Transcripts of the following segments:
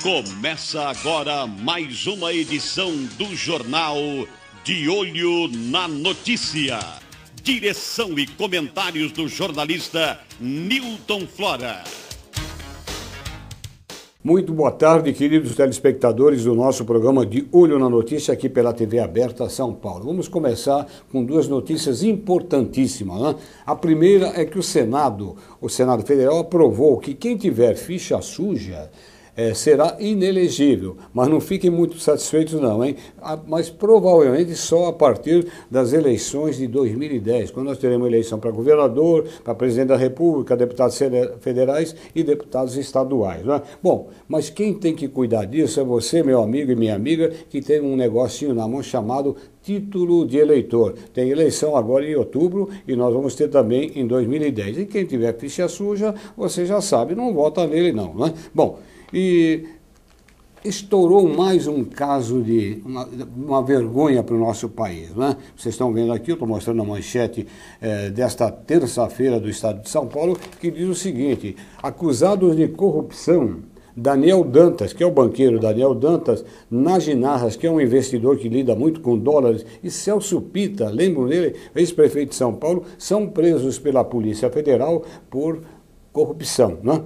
Começa agora mais uma edição do Jornal De Olho na Notícia. Direção e comentários do jornalista Newton Flora. Muito boa tarde, queridos telespectadores do nosso programa De Olho na Notícia aqui pela TV Aberta São Paulo. Vamos começar com duas notícias importantíssimas, né? A primeira é que o Senado Federal aprovou que quem tiver ficha suja será inelegível, mas não fiquem muito satisfeitos não, hein? Mas provavelmente só a partir das eleições de 2010, quando nós teremos eleição para governador, para presidente da República, deputados federais e deputados estaduais, né? Bom, mas quem tem que cuidar disso é você, meu amigo e minha amiga, que tem um negocinho na mão chamado título de eleitor. Tem eleição agora em outubro e nós vamos ter também em 2010. E quem tiver ficha suja, você já sabe, não vota nele não, né? Bom, e estourou mais um caso de uma vergonha para o nosso país, né? Vocês estão vendo aqui, eu estou mostrando a manchete desta terça-feira do estado de São Paulo, que diz o seguinte: acusados de corrupção, Daniel Dantas, que é o banqueiro Daniel Dantas, Naginarras, que é um investidor que lida muito com dólares, e Celso Pitta, lembram dele, ex-prefeito de São Paulo, são presos pela Polícia Federal por corrupção, né?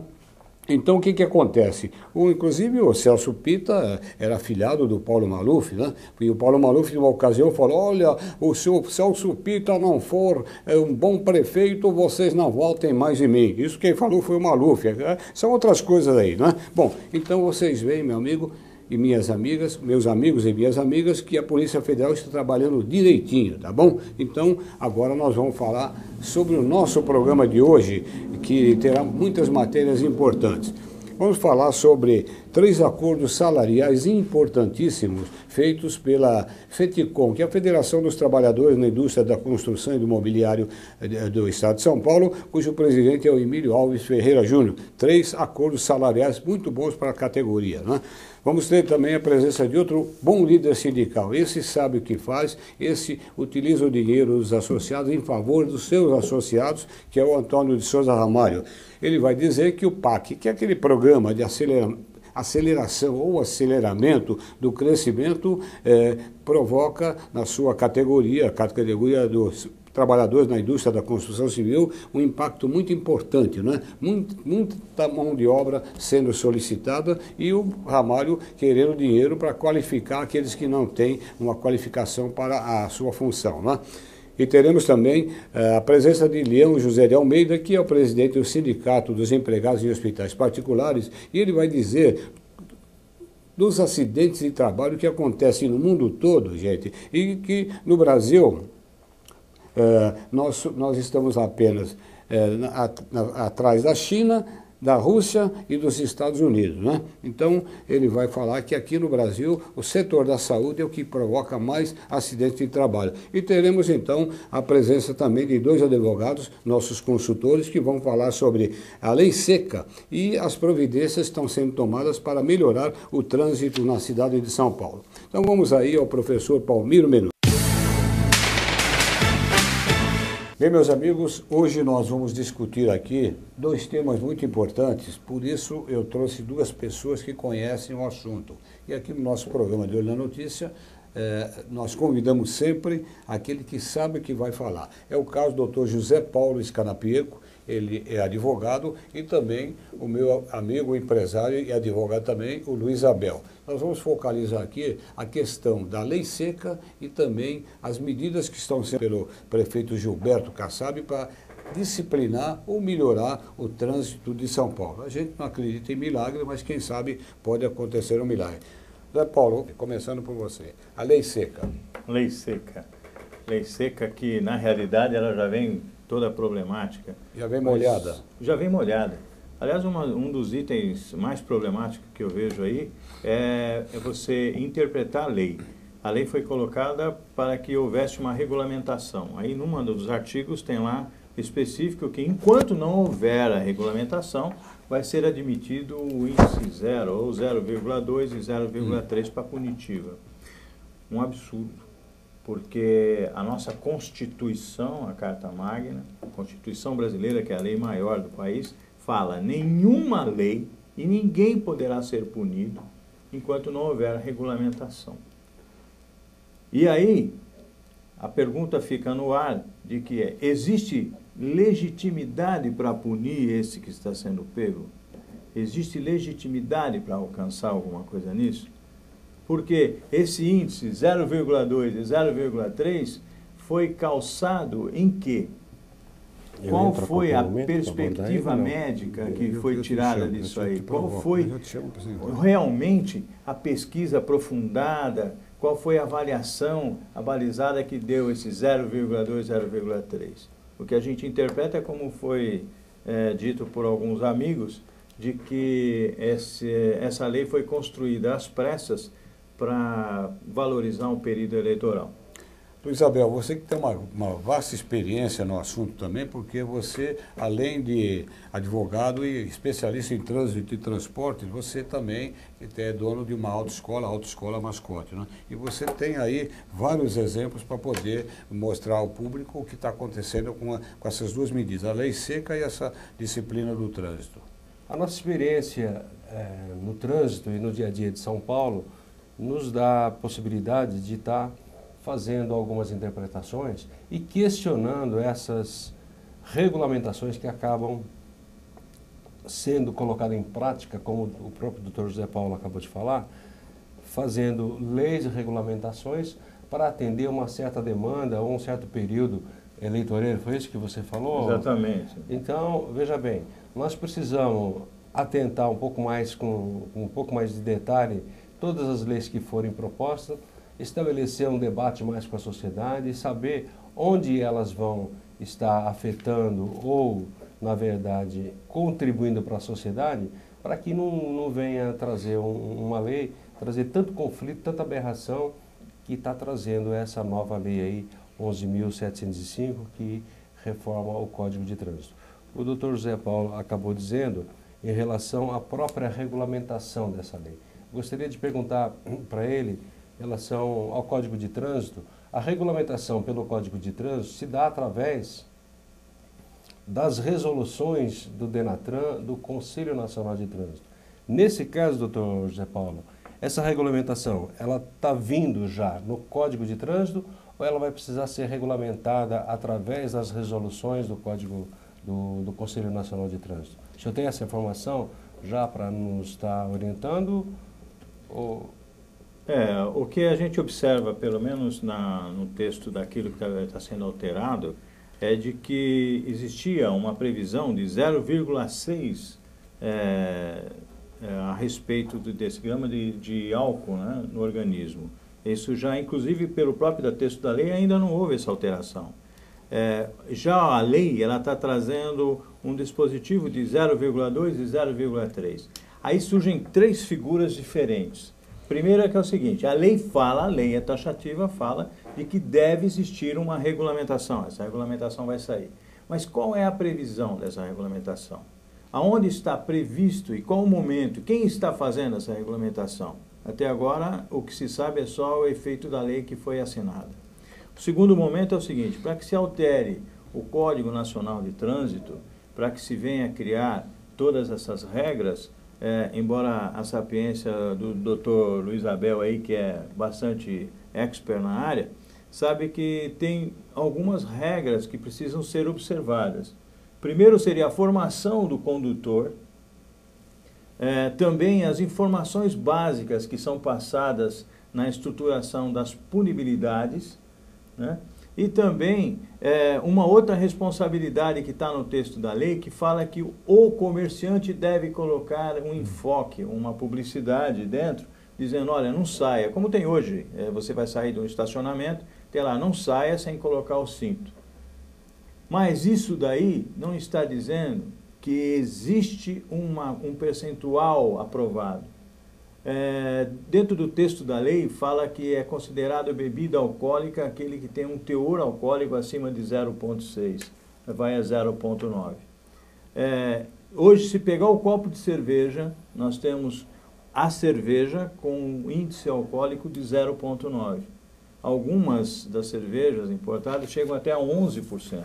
Então, o que acontece? Inclusive, o Celso Pitta era afilhado do Paulo Maluf, né? E o Paulo Maluf, numa ocasião, falou: olha, se o Celso Pitta não for um bom prefeito, vocês não votem mais em mim. Isso quem falou foi o Maluf. São outras coisas aí, né? Bom, então vocês veem, meu amigo e minhas amigas, meus amigos e minhas amigas, que a Polícia Federal está trabalhando direitinho, tá bom? Então, agora nós vamos falar sobre o nosso programa de hoje, que terá muitas matérias importantes. Vamos falar sobre 3 acordos salariais importantíssimos feitos pela FETICOM, que é a Federação dos Trabalhadores na Indústria da Construção e do Mobiliário do Estado de São Paulo, cujo presidente é o Emílio Alves Ferreira Júnior. 3 acordos salariais muito bons para a categoria, né? Vamos ter também a presença de outro bom líder sindical. Esse sabe o que faz, esse utiliza o dinheiro dos associados em favor dos seus associados, que é o Antônio de Souza Ramalho. Ele vai dizer que o PAC, que é aquele programa de aceleração ou aceleramento do crescimento, provoca na sua categoria, a categoria dos trabalhadores na indústria da construção civil, um impacto muito importante, né? Muita mão de obra sendo solicitada e o Ramalho querendo dinheiro para qualificar aqueles que não têm uma qualificação para a sua função, né? E teremos também a presença de Leão José de Almeida, que é o presidente do Sindicato dos Empregados em Hospitais Particulares, e ele vai dizer dos acidentes de trabalho que acontecem no mundo todo, gente, e que no Brasil nós estamos apenas atrás da China, da Rússia e dos Estados Unidos, né? Então, ele vai falar que aqui no Brasil o setor da saúde é o que provoca mais acidentes de trabalho. E teremos, então, a presença também de 2 advogados, nossos consultores, que vão falar sobre a lei seca e as providências que estão sendo tomadas para melhorar o trânsito na cidade de São Paulo. Então, vamos aí ao professor Palmiro Menudo. Bem, meus amigos, hoje nós vamos discutir aqui 2 temas muito importantes, por isso eu trouxe 2 pessoas que conhecem o assunto. E aqui no nosso programa de Olho na Notícia, nós convidamos sempre aquele que sabe o que vai falar. É o caso do Dr. José Paulo Scanapieco, ele é advogado, e também o meu amigo empresário e advogado também, o Luiz Abel. Nós vamos focalizar aqui a questão da lei seca e também as medidas que estão sendo pelo prefeito Gilberto Kassab para disciplinar ou melhorar o trânsito de São Paulo. A gente não acredita em milagre, mas quem sabe pode acontecer um milagre. Zé Paulo, começando por você. A lei seca. Lei seca. Lei seca que, na realidade, ela já vem toda problemática. Já vem molhada? Já vem molhada. Aliás, um dos itens mais problemáticos que eu vejo aí é você interpretar a lei. A lei foi colocada para que houvesse uma regulamentação. Aí, num dos artigos, tem lá específico que, enquanto não houver a regulamentação, vai ser admitido o índice 0, ou 0,2 e 0,3 para punitiva. Um absurdo. Porque a nossa Constituição, a Carta Magna, a Constituição brasileira, que é a lei maior do país, fala: nenhuma lei E ninguém poderá ser punido enquanto não houver regulamentação. E aí, a pergunta fica no ar de que existe legitimidade para punir esse que está sendo pego? Existe legitimidade para alcançar alguma coisa nisso? Porque esse índice 0,2 e 0,3 foi calçado em quê? Qual foi a perspectiva médica que foi tirada disso aí? Qual foi realmente a pesquisa aprofundada? Qual foi a avaliação abalizada que deu esse 0,2, 0,3? O que a gente interpreta como foi dito por alguns amigos, de que essa lei foi construída às pressas para valorizar um período eleitoral. Luiz Abel, você que tem uma vasta experiência no assunto também, porque você, além de advogado e especialista em trânsito e transporte, você também é dono de uma autoescola Mascote, né? E você tem aí vários exemplos para poder mostrar ao público o que está acontecendo com essas duas medidas, a lei seca e essa disciplina do trânsito. A nossa experiência no trânsito e no dia a dia de São Paulo nos dá a possibilidade de estar fazendo algumas interpretações e questionando essas regulamentações que acabam sendo colocadas em prática, como o próprio Dr. José Paulo acabou de falar, fazendo leis e regulamentações para atender uma certa demanda ou um certo período eleitoreiro. Foi isso que você falou? Exatamente. Então, veja bem, nós precisamos atentar um pouco mais, com um pouco mais de detalhe, todas as leis que forem propostas, estabelecer um debate mais com a sociedade e saber onde elas vão estar afetando ou, na verdade, contribuindo para a sociedade, para que não venha trazer uma lei, trazer tanto conflito, tanta aberração que está trazendo essa nova lei aí, 11.705, que reforma o Código de Trânsito. O Dr. José Paulo acabou dizendo em relação à própria regulamentação dessa lei. Gostaria de perguntar para ele, em relação ao Código de Trânsito, a regulamentação pelo Código de Trânsito se dá através das resoluções do DENATRAN, do Conselho Nacional de Trânsito. Nesse caso, doutor José Paulo, essa regulamentação, ela está vindo já no Código de Trânsito ou ela vai precisar ser regulamentada através das resoluções do Código do Conselho Nacional de Trânsito? O senhor tem essa informação já para nos estar orientando? Ou... o que a gente observa, pelo menos no texto daquilo que está sendo alterado, é de que existia uma previsão de 0,6 a respeito desse grama de álcool, né, no organismo. Isso já, inclusive, pelo próprio texto da lei, ainda não houve essa alteração. Já a lei, ela está trazendo um dispositivo de 0,2 e 0,3. Aí surgem três figuras diferentes. Primeiro é que é o seguinte, a lei é taxativa, fala de que deve existir uma regulamentação. Essa regulamentação vai sair. Mas qual é a previsão dessa regulamentação? Aonde está previsto e qual o momento? Quem está fazendo essa regulamentação? Até agora, o que se sabe é só o efeito da lei que foi assinada. O segundo momento é o seguinte, para que se altere o Código Nacional de Trânsito, para que se venha criar todas essas regras, embora a sapiência do Dr. Luiz Abel aí, que é bastante expert na área, sabe que tem algumas regras que precisam ser observadas. Primeiro seria a formação do condutor, também as informações básicas que são passadas na estruturação das punibilidades, né? E também uma outra responsabilidade que está no texto da lei, que fala que o comerciante deve colocar um enfoque, uma publicidade dentro, dizendo, olha, não saia, como tem hoje, você vai sair de um estacionamento, tem lá, não saia sem colocar o cinto. Mas isso daí não está dizendo que existe um percentual aprovado. Dentro do texto da lei fala que é considerado bebida alcoólica aquele que tem um teor alcoólico acima de 0,6, vai a 0,9. Hoje, se pegar o copo de cerveja, nós temos a cerveja com um índice alcoólico de 0,9. Algumas das cervejas importadas chegam até a 11%.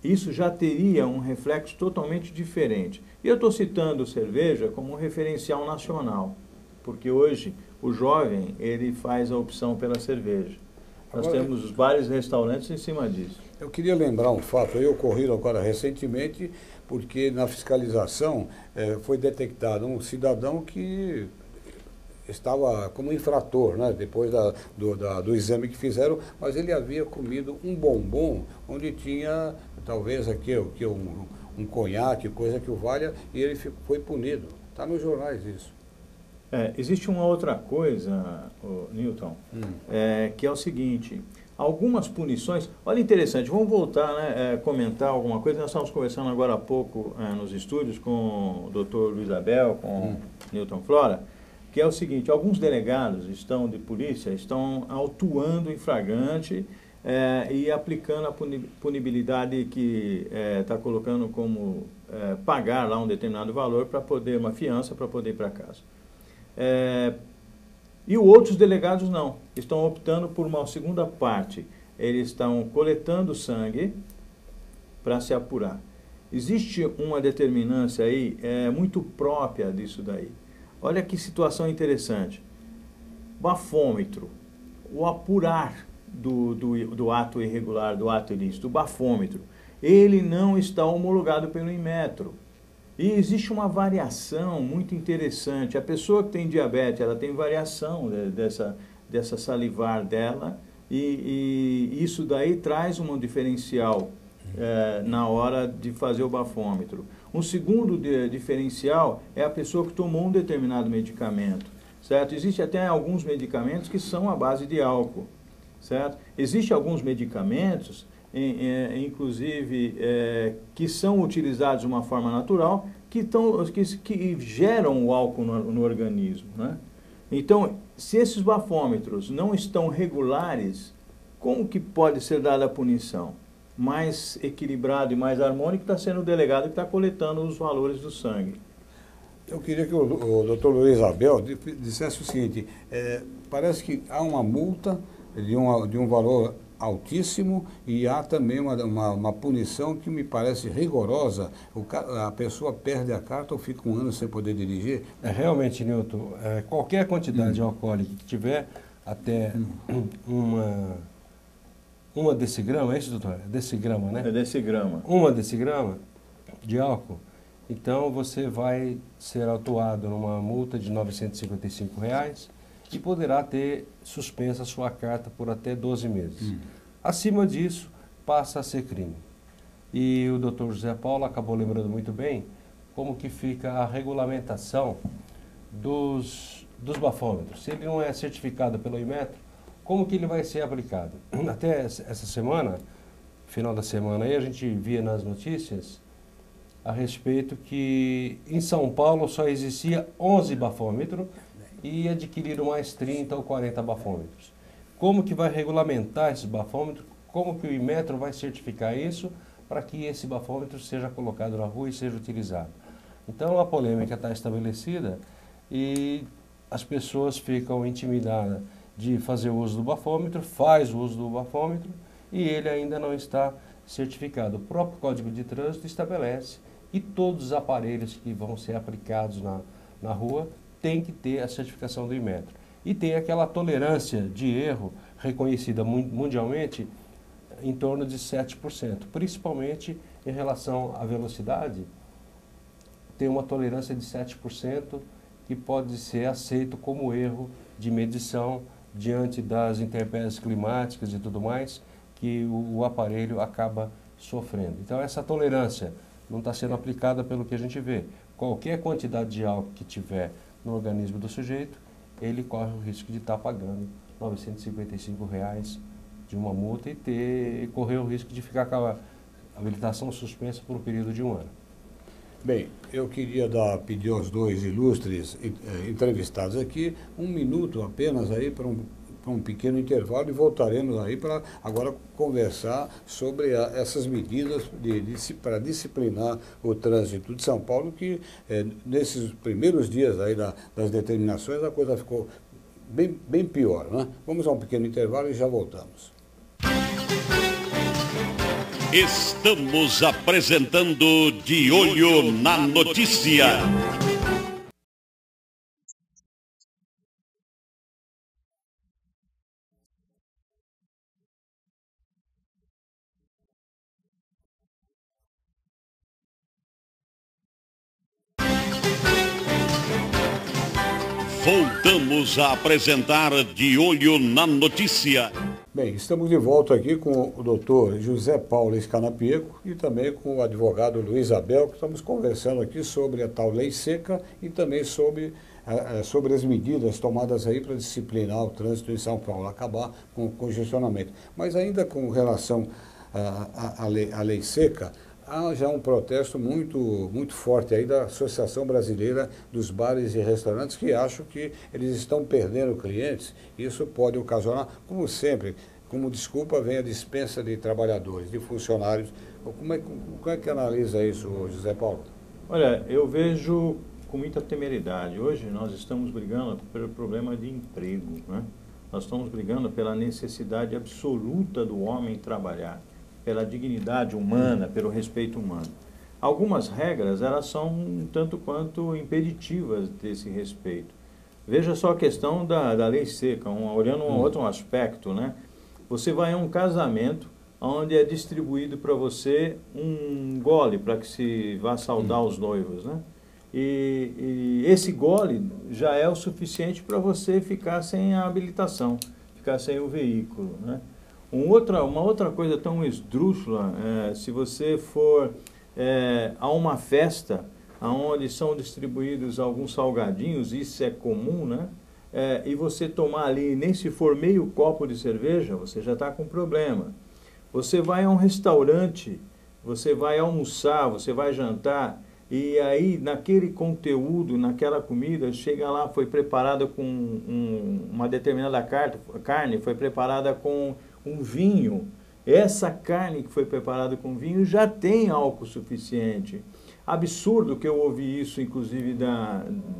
isso já teria um reflexo totalmente diferente. E eu estou citando cerveja como um referencial nacional, porque hoje o jovem ele faz a opção pela cerveja. Nós temos vários restaurantes em cima disso. Eu queria lembrar um fato aí ocorrido agora recentemente, porque na fiscalização foi detectado um cidadão que estava como infrator, né, depois do exame que fizeram, mas ele havia comido um bombom onde tinha, talvez aqui um conhaque, coisa que o valha, e ele foi punido. Está nos jornais isso. Existe uma outra coisa, Newton, que é o seguinte, algumas punições, olha interessante, vamos voltar, né, comentar alguma coisa, nós estávamos conversando agora há pouco nos estúdios com o Dr. Luiz Abel, com Newton Flora, que é o seguinte, alguns delegados de polícia estão autuando em flagrante e aplicando a punibilidade que está colocando como pagar lá um determinado valor para poder, uma fiança para poder ir para casa. E outros delegados não, estão optando por uma segunda parte, eles estão coletando sangue para se apurar. Existe uma determinância aí muito própria disso daí. Olha que situação interessante. Bafômetro, o apurar do ato irregular, do ato ilícito, o bafômetro, ele não está homologado pelo Inmetro. E existe uma variação muito interessante. A pessoa que tem diabetes, ela tem variação dessa salivar dela e isso daí traz um diferencial na hora de fazer o bafômetro. Um segundo diferencial é a pessoa que tomou um determinado medicamento, certo? Existem até alguns medicamentos que são à base de álcool, certo? Existem alguns medicamentos, inclusive, que são utilizados de uma forma natural, que geram o álcool no organismo, né? Então, se esses bafômetros não estão regulares, como que pode ser dada a punição? Mais equilibrado e mais harmônico está sendo o delegado que está coletando os valores do sangue. Eu queria que o Dr. Luiz Abel dissesse o seguinte, parece que há uma multa de um valor altíssimo e há também uma punição que me parece rigorosa. A pessoa perde a carta ou fica um ano sem poder dirigir? Realmente, Newton, qualquer quantidade alcoólica que tiver, até uma decigrama, é isso, doutor? Decigrama, né? É decigrama. Uma decigrama de álcool, então você vai ser autuado numa multa de R$ 955 e poderá ter suspensa a sua carta por até 12 meses. Acima disso, passa a ser crime. E o doutor José Paulo acabou lembrando muito bem como que fica a regulamentação dos bafômetros. Se ele não é certificado pelo Inmetro, como que ele vai ser aplicado? Até essa semana, final da semana aí, a gente via nas notícias a respeito que em São Paulo só existia 11 bafômetros e adquiriram mais 30 ou 40 bafômetros. Como que vai regulamentar esses bafômetros? Como que o Inmetro vai certificar isso para que esse bafômetro seja colocado na rua e seja utilizado? Então a polêmica está estabelecida e as pessoas ficam intimidadas de fazer o uso do bafômetro, faz o uso do bafômetro e ele ainda não está certificado. O próprio Código de Trânsito estabelece que todos os aparelhos que vão ser aplicados na rua têm que ter a certificação do Inmetro. E tem aquela tolerância de erro reconhecida mundialmente em torno de 7%, principalmente em relação à velocidade, tem uma tolerância de 7% que pode ser aceito como erro de medição diante das intempéries climáticas e tudo mais que o aparelho acaba sofrendo. Então essa tolerância não está sendo aplicada pelo que a gente vê. Qualquer quantidade de álcool que tiver no organismo do sujeito, ele corre o risco de estar pagando R$ 955 de uma multa e correr o risco de ficar com a habilitação suspensa por um período de 1 ano. Bem, eu queria pedir aos dois ilustres entrevistados aqui 1 minuto apenas aí para um pequeno intervalo e voltaremos aí para agora conversar sobre essas medidas para disciplinar o trânsito de São Paulo, que nesses primeiros dias aí das determinações a coisa ficou bem pior, né? Vamos a um pequeno intervalo e já voltamos. Estamos apresentando De Olho na Notícia. Voltamos a apresentar De Olho na Notícia. Bem, estamos de volta aqui com o doutor José Paulo Escanapieco e também com o advogado Luiz Abel, que estamos conversando aqui sobre a tal lei seca e também sobre as medidas tomadas aí para disciplinar o trânsito em São Paulo, acabar com o congestionamento. Mas ainda com relação à lei seca, há já um protesto muito forte aí da Associação Brasileira dos Bares e Restaurantes, que acham que eles estão perdendo clientes. Isso pode ocasionar, como sempre, como desculpa, vem a dispensa de trabalhadores, de funcionários. Como é que analisa isso, José Paulo? Olha, eu vejo com muita temeridade. Hoje nós estamos brigando pelo problema de emprego, né? Nós estamos brigando pela necessidade absoluta do homem trabalhar, pela dignidade humana, pelo respeito humano. Algumas regras, elas são um tanto quanto impeditivas desse respeito. Veja só a questão da lei seca, olhando um outro aspecto, né? Você vai a um casamento onde é distribuído para você um gole para que se vá saudar os noivos, né? E esse gole já é o suficiente para você ficar sem a habilitação, ficar sem o veículo, né? Uma outra coisa tão esdrúxula, se você for a uma festa onde são distribuídos alguns salgadinhos, isso é comum, né? E você tomar ali, nem se for meio copo de cerveja, você já está com problema. Você vai a um restaurante, você vai almoçar, você vai jantar, e aí naquele conteúdo, naquela comida, chega lá, foi preparada com uma determinada carne, foi preparada com um vinho. Essa carne que foi preparada com vinho já tem álcool suficiente. Absurdo que eu ouvi isso, inclusive,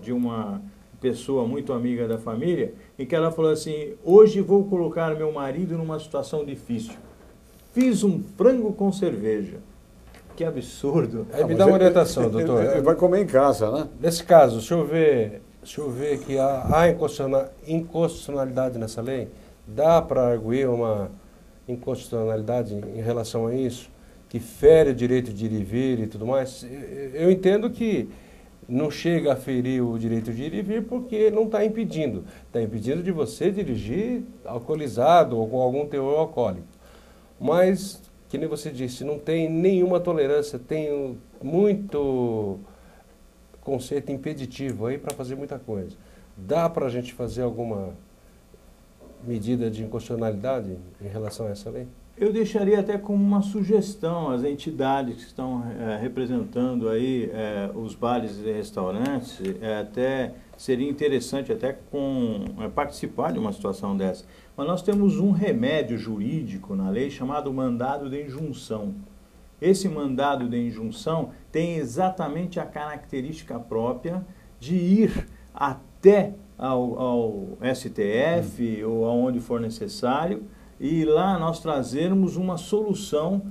de uma pessoa muito amiga da família, em que ela falou assim: hoje vou colocar meu marido numa situação difícil. Fiz um frango com cerveja. Que absurdo. Aí me dá uma orientação, doutor. Ele vai comer em casa, né? Nesse caso, se eu ver que há inconstitucionalidade nessa lei, dá para arguir uma inconstitucionalidade em relação a isso, que fere o direito de ir e vir e tudo mais? Eu entendo que não chega a ferir o direito de ir e vir porque não está impedindo. Está impedindo de você dirigir alcoolizado ou com algum teor alcoólico. Mas, que nem você disse, não tem nenhuma tolerância, tem muito conceito impeditivo aí para fazer muita coisa. Dá para a gente fazer alguma medida de inconstitucionalidade em relação a essa lei? Eu deixaria até como uma sugestão às entidades que estão representando aí os bares e restaurantes, até seria interessante até participar de uma situação dessa. Mas nós temos um remédio jurídico na lei chamado mandado de injunção. Esse mandado de injunção tem exatamente a característica própria de ir até ao STF ou aonde for necessário, e lá nós trazermos uma solução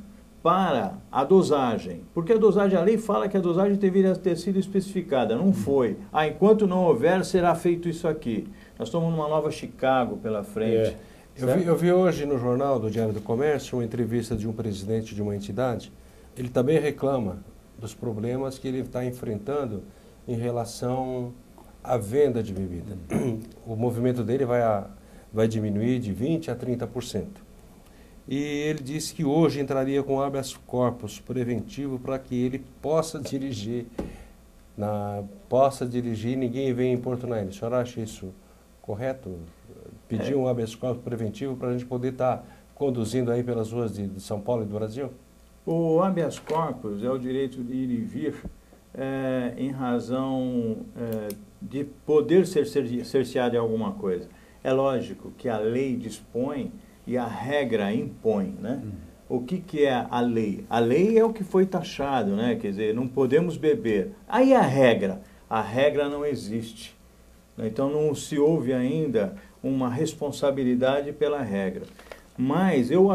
para a dosagem. Porque a dosagem, a lei fala que a dosagem deveria ter sido especificada, não foi. Enquanto não houver, será feito isso aqui. Nós estamos numa nova Chicago pela frente. Eu vi hoje no jornal do Diário do Comércio uma entrevista de um presidente de uma entidade. Ele também reclama dos problemas que ele está enfrentando em relação à venda de bebida. O movimento dele vai diminuir de 20% a 30%. E ele disse que hoje entraria com habeas corpus preventivo para que ele possa dirigir e ninguém venha importunar ele. O senhor acha isso correto? Pedir um habeas corpus preventivo para a gente poder estar conduzindo aí pelas ruas de São Paulo e do Brasil? O habeas corpus é o direito de ir e vir em razão de poder ser cerceado em alguma coisa. É lógico que a lei dispõe e a regra impõe, né? O que é a lei? A lei é o que foi taxado, né? Quer dizer, não podemos beber. Aí a regra não existe. Então não se houve ainda uma responsabilidade pela regra. Mas eu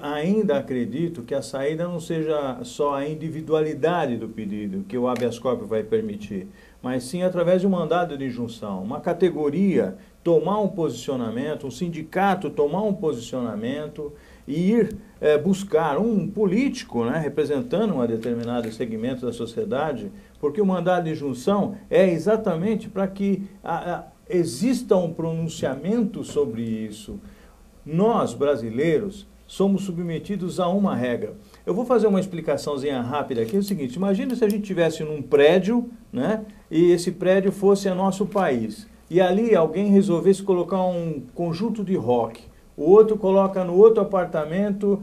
ainda acredito que a saída não seja só a individualidade do pedido, que o habeas corpus vai permitir, mas sim através de um mandado de injunção. Uma categoria tomar um posicionamento, um sindicato tomar um posicionamento e ir buscar um político, né, representando um determinado segmento da sociedade, porque o mandado de injunção é exatamente para que exista um pronunciamento sobre isso. Nós, brasileiros, somos submetidos a uma regra. Eu vou fazer uma explicaçãozinha rápida aqui, é o seguinte, imagina se a gente estivesse num prédio, né, e esse prédio fosse nosso país, e ali alguém resolvesse colocar um conjunto de rock, o outro coloca no outro apartamento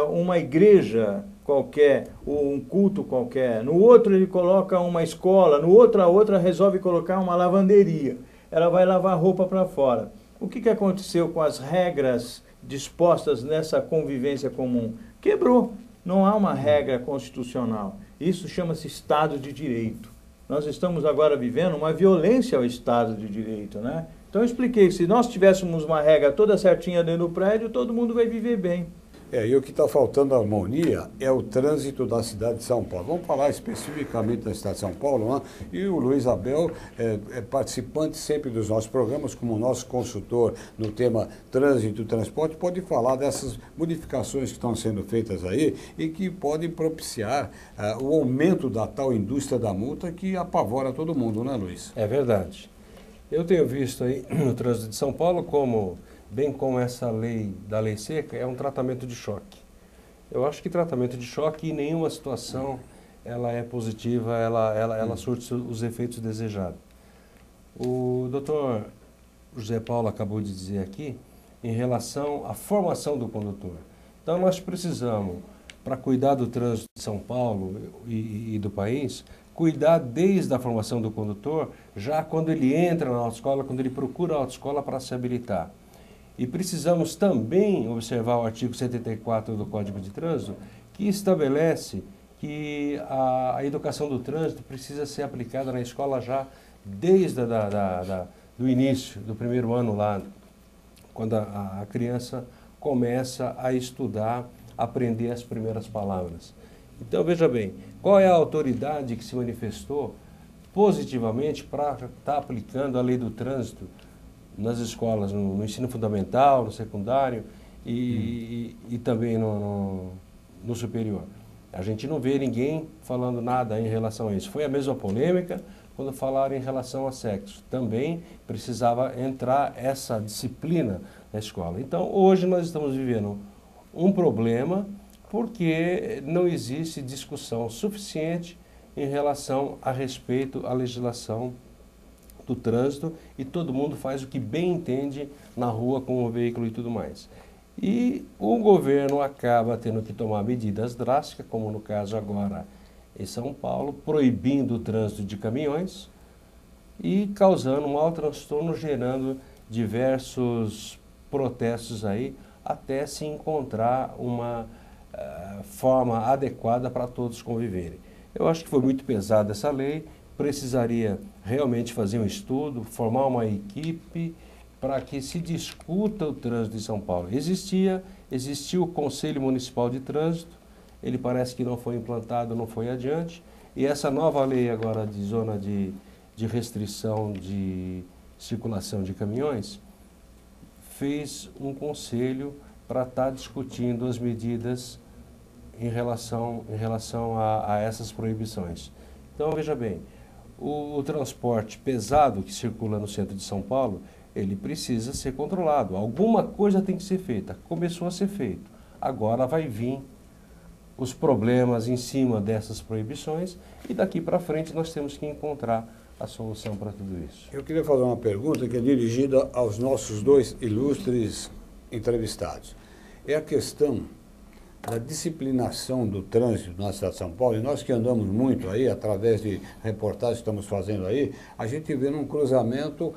uma igreja qualquer, ou um culto qualquer, no outro ele coloca uma escola, no outro a outra resolve colocar uma lavanderia, ela vai lavar roupa para fora. O que aconteceu com as regras dispostas nessa convivência comum? Quebrou. Não há uma regra constitucional. Isso chama-se Estado de Direito. Nós estamos agora vivendo uma violência ao Estado de Direito, né? Então eu expliquei, se nós tivéssemos uma regra toda certinha dentro do prédio, todo mundo vai viver bem. E o que está faltando harmonia é o trânsito da cidade de São Paulo. Vamos falar especificamente da cidade de São Paulo, né? E o Luiz Abel é participante sempre dos nossos programas, como nosso consultor no tema trânsito e transporte, pode falar dessas modificações que estão sendo feitas aí e que podem propiciar o aumento da tal indústria da multa que apavora todo mundo, né, Luiz? É verdade. Eu tenho visto aí no trânsito de São Paulo como, bem como essa lei da lei seca, é um tratamento de choque. Eu acho que tratamento de choque em nenhuma situação ela é positiva, ela surte os efeitos desejados. O doutor José Paulo acabou de dizer aqui em relação à formação do condutor. Então nós precisamos, para cuidar do trânsito de São Paulo e do país, cuidar desde a formação do condutor, já quando ele entra na autoescola, quando ele procura a autoescola para se habilitar. E precisamos também observar o artigo 74 do Código de Trânsito, que estabelece que a educação do trânsito precisa ser aplicada na escola já desde do início, do primeiro ano lá, quando a criança começa a estudar, aprender as primeiras palavras. Então, veja bem, qual é a autoridade que se manifestou positivamente para estar aplicando a lei do trânsito nas escolas, no ensino fundamental, no secundário e também no superior? A gente não vê ninguém falando nada em relação a isso. Foi a mesma polêmica quando falaram em relação a sexo. Também precisava entrar essa disciplina na escola. Então, hoje nós estamos vivendo um problema porque não existe discussão suficiente em relação a respeito à legislação do trânsito e todo mundo faz o que bem entende na rua com o veículo e tudo mais. E o governo acaba tendo que tomar medidas drásticas, como no caso agora em São Paulo, proibindo o trânsito de caminhões e causando um mau transtorno, gerando diversos protestos aí, até se encontrar uma forma adequada para todos conviverem. Eu acho que foi muito pesada essa lei, precisaria realmente fazer um estudo, formar uma equipe para que se discuta o trânsito de São Paulo. Existiu o Conselho Municipal de Trânsito, ele parece que não foi implantado, não foi adiante, e essa nova lei agora de zona de restrição de circulação de caminhões fez um conselho para estar discutindo as medidas em relação a essas proibições. Então, veja bem, o transporte pesado que circula no centro de São Paulo, ele precisa ser controlado. Alguma coisa tem que ser feita. Começou a ser feito. Agora vai vir os problemas em cima dessas proibições e daqui para frente nós temos que encontrar a solução para tudo isso. Eu queria fazer uma pergunta que é dirigida aos nossos dois ilustres entrevistados. É a questão da disciplinação do trânsito na cidade de São Paulo, e nós que andamos muito aí, através de reportagens que estamos fazendo aí, a gente vê num cruzamento,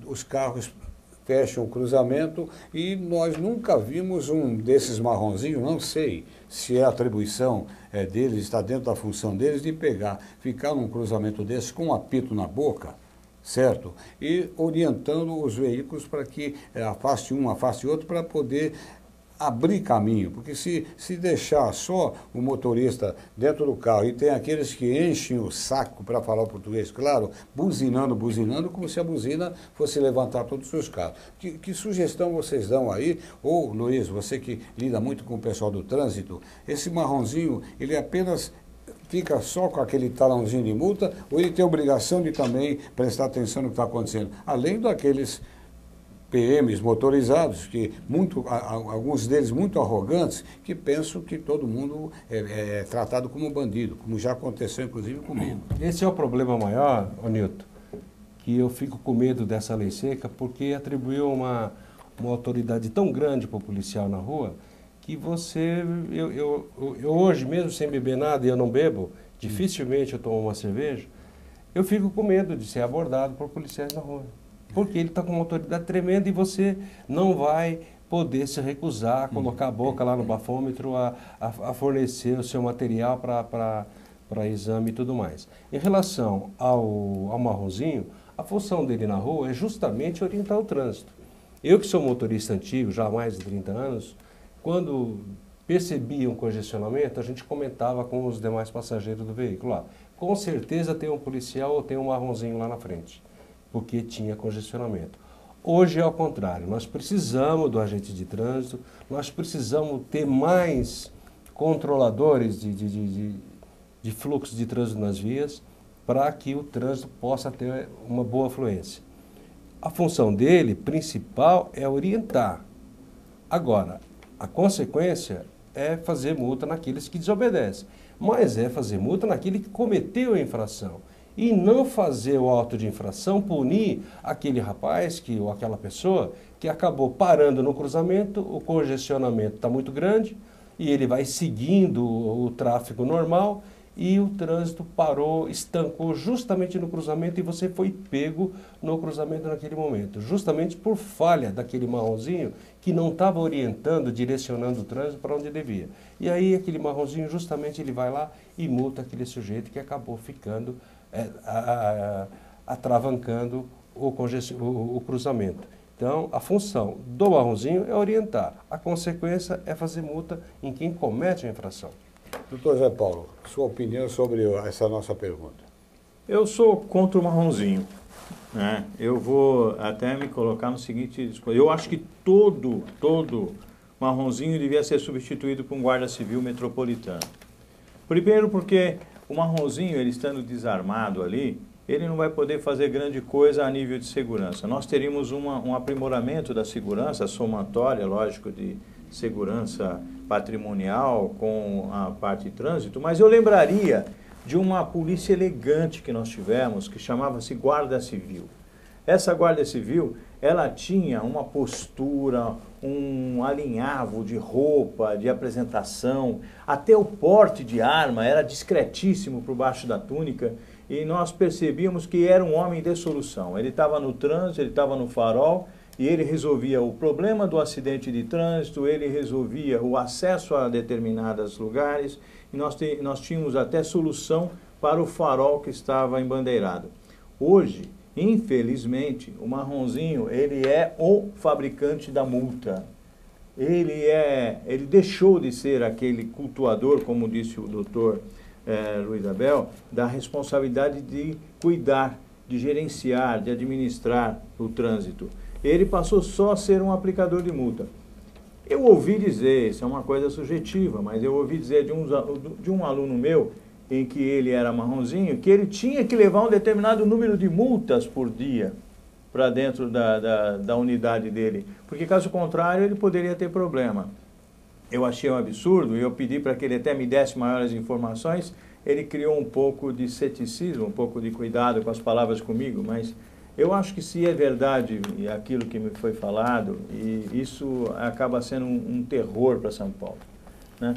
os carros fecham o cruzamento e nós nunca vimos um desses marronzinhos, não sei se é atribuição deles, está dentro da função deles, de ficar num cruzamento desse com um apito na boca, certo? E orientando os veículos para que afaste um, afaste outro, para poder abrir caminho, porque se deixar só o motorista dentro do carro, e tem aqueles que enchem o saco, para falar o português, claro, buzinando, como se a buzina fosse levantar todos os seus carros. Que sugestão vocês dão aí? Ou, Luiz, você que lida muito com o pessoal do trânsito, esse marronzinho, ele apenas fica só com aquele talãozinho de multa, ou ele tem a obrigação de também prestar atenção no que está acontecendo, além daqueles PMs motorizados, que alguns deles muito arrogantes, que pensam que todo mundo é tratado como bandido, como já aconteceu inclusive comigo. Esse é o problema maior, Nilton, que eu fico com medo dessa lei seca, porque atribuiu uma autoridade tão grande para o policial na rua, que eu hoje, mesmo sem beber nada, e eu não bebo, dificilmente eu tomo uma cerveja, eu fico com medo de ser abordado por policiais na rua. Porque ele está com uma autoridade tremenda e você não vai poder se recusar a colocar a boca lá no bafômetro, a fornecer o seu material para exame e tudo mais. Em relação ao marronzinho, a função dele na rua é justamente orientar o trânsito. Eu que sou motorista antigo, já há mais de 30 anos, quando percebia um congestionamento, a gente comentava com os demais passageiros do veículo lá. Com certeza tem um policial ou tem um marronzinho lá na frente, porque tinha congestionamento. Hoje é ao contrário, nós precisamos do agente de trânsito, nós precisamos ter mais controladores de fluxo de trânsito nas vias, para que o trânsito possa ter uma boa fluência. A função dele, principal, é orientar. Agora, a consequência é fazer multa naqueles que desobedecem, mas é fazer multa naquele que cometeu a infração. E não fazer o auto de infração, punir aquele rapaz ou aquela pessoa que acabou parando no cruzamento, o congestionamento está muito grande e ele vai seguindo o tráfego normal e o trânsito parou, estancou justamente no cruzamento e você foi pego no cruzamento naquele momento, justamente por falha daquele marronzinho que não estava orientando, direcionando o trânsito para onde devia. E aí aquele marronzinho justamente ele vai lá e multa aquele sujeito que acabou ficando atravancando o cruzamento. Então, a função do marronzinho é orientar. A consequência é fazer multa em quem comete a infração. Doutor Zé Paulo, sua opinião sobre essa nossa pergunta? Eu sou contra o marronzinho, né? Eu vou até me colocar no seguinte... Eu acho que todo marronzinho devia ser substituído por um guarda civil metropolitano. Primeiro porque o marronzinho, ele estando desarmado ali, ele não vai poder fazer grande coisa a nível de segurança. Nós teríamos um aprimoramento da segurança, somatória, lógico, de segurança patrimonial com a parte de trânsito, mas eu lembraria de uma polícia elegante que nós tivemos, que chamava-se Guarda Civil. Essa Guarda Civil, ela tinha uma postura, um alinhavo de roupa, de apresentação, até o porte de arma era discretíssimo por baixo da túnica, e nós percebíamos que era um homem de solução. Ele estava no trânsito, ele estava no farol, e ele resolvia o problema do acidente de trânsito, ele resolvia o acesso a determinados lugares, e nós tínhamos até solução para o farol que estava embandeirado. Hoje, infelizmente, o marronzinho, ele é o fabricante da multa. Ele deixou de ser aquele cultuador, como disse o doutor Luiz Abel, da responsabilidade de cuidar, de gerenciar, de administrar o trânsito. Ele passou só a ser um aplicador de multa. Eu ouvi dizer, isso é uma coisa subjetiva, mas eu ouvi dizer de um aluno meu, em que ele era marronzinho, que ele tinha que levar um determinado número de multas por dia para dentro da unidade dele, porque caso contrário ele poderia ter problema. Eu achei um absurdo e eu pedi para que ele até me desse maiores informações. Ele criou um pouco de ceticismo, um pouco de cuidado com as palavras comigo, mas eu acho que se é verdade aquilo que me foi falado, e isso acaba sendo um terror para São Paulo, né?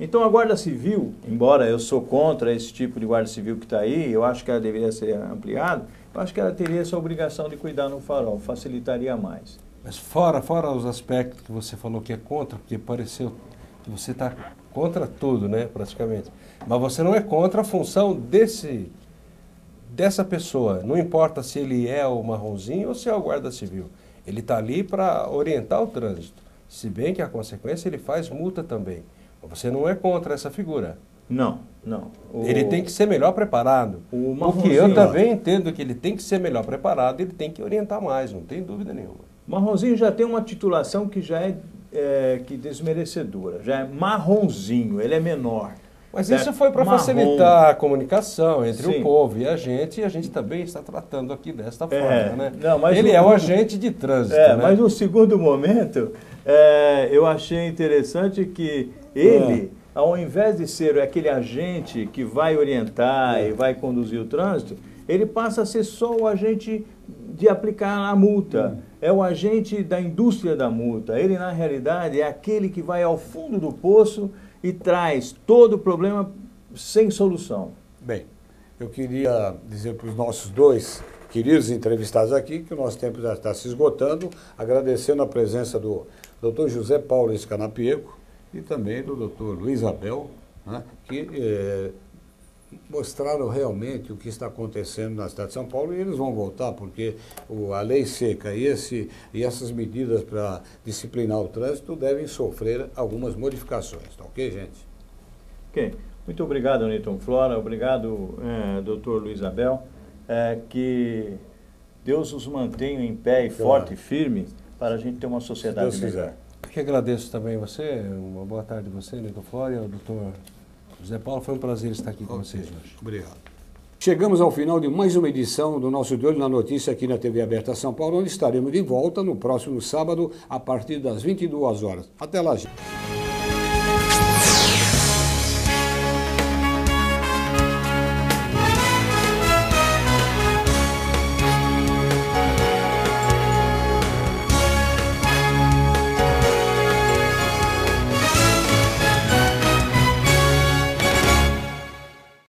Então a Guarda Civil, embora eu sou contra esse tipo de Guarda Civil que está aí, eu acho que ela deveria ser ampliada, eu acho que ela teria essa obrigação de cuidar no farol, facilitaria mais. Mas fora os aspectos que você falou que é contra, porque pareceu que você está contra tudo, né, praticamente. Mas você não é contra a função dessa pessoa, não importa se ele é o marronzinho ou se é o guarda civil, ele está ali para orientar o trânsito. Se bem que a consequência ele faz multa também. Você não é contra essa figura? Não, não. Ele tem que ser melhor preparado. O que eu também entendo que ele tem que ser melhor preparado, ele tem que orientar mais, não tem dúvida nenhuma. Marronzinho já tem uma titulação que já é desmerecedora, já é marronzinho, ele é menor. Mas isso foi para facilitar a comunicação entre o povo e a gente também está tratando aqui desta forma, né? Não, mas ele é o agente de trânsito, né? Mas no segundo momento, eu achei interessante que ele, ao invés de ser aquele agente que vai orientar e vai conduzir o trânsito, ele passa a ser só o agente de aplicar a multa. É o agente da indústria da multa. Ele, na realidade, é aquele que vai ao fundo do poço e traz todo o problema sem solução. Bem, eu queria dizer para os nossos dois queridos entrevistados aqui que o nosso tempo já está se esgotando, agradecendo a presença do Dr. José Paulo Scannapieco e também do Dr. Luiz Abel, né, que mostraram realmente o que está acontecendo na cidade de São Paulo, e eles vão voltar porque a lei seca e essas medidas para disciplinar o trânsito devem sofrer algumas modificações, tá ok, gente? Ok. Muito obrigado, Newton Flora, obrigado, Dr. Luiz Abel, que Deus os mantenha em pé e forte e firme para a gente ter uma sociedade melhor. Eu que agradeço também você, uma boa tarde a você, Newton Flora, e ao Dr. José Paulo, foi um prazer estar aqui com vocês hoje. Obrigado. Chegamos ao final de mais uma edição do nosso De Olho na Notícia aqui na TV Aberta São Paulo, onde estaremos de volta no próximo sábado, a partir das 22 horas. Até lá, gente.